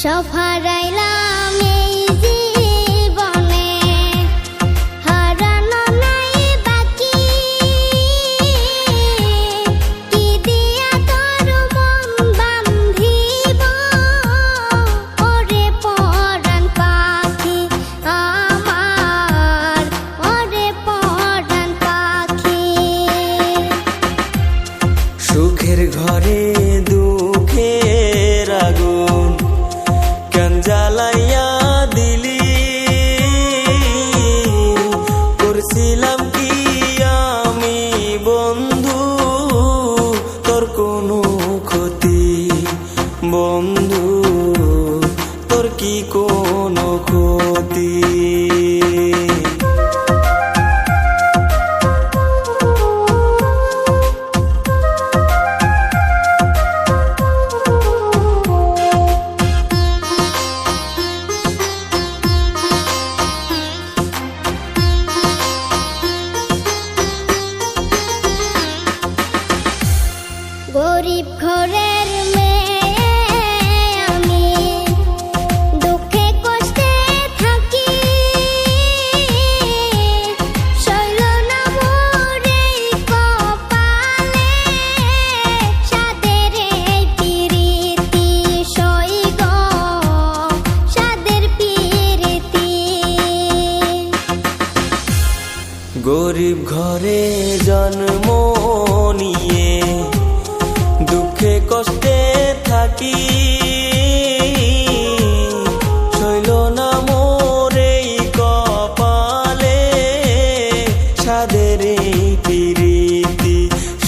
সব হারাইলাম এই জীবনে, হারানো নাই বাকি। কি দিয়া তোর মন বান্ধিব, ওরে পরাণ পাখি আমার, ওরে পরাণ পাখি। সুখের ঘরে দুঃখের আগুন কেন জ্বালাইয়া দিলি, করছিলাম কি আমি বন্ধু তোর কোনো ক্ষতি, বন্ধু তোর কি কোনো ক্ষতি। গরিব ঘরের মেয়ে আমি, দুঃখে কষ্টে থাকি। সইল না মোর এই কপালে, সাদের এই পিরিতি সই গো, সাদের পিরিতি। গরিব ঘরে জন্ম নিয়ে দুঃখে কষ্টে থাকি, সইল না মোর এই কপালে, সাদের এই পিরিতি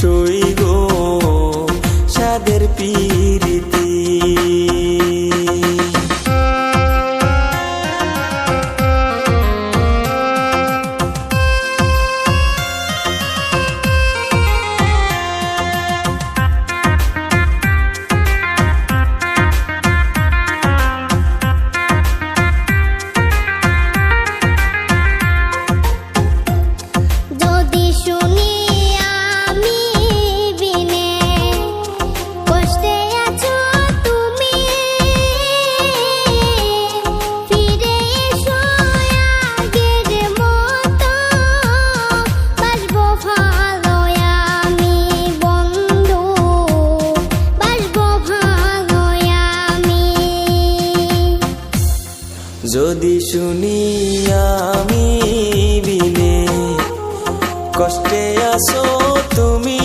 সই গো, সাদের পিরিতি। যদি শুনি আমি বিনে কষ্টে আছো তুমি, ফিরে এসো আগের মতো, বাসবো ভালো আমি বন্ধু, বাসবো ভালো আমি। যদি শুনি আমি বিনে কষ্টে আছো তুমি,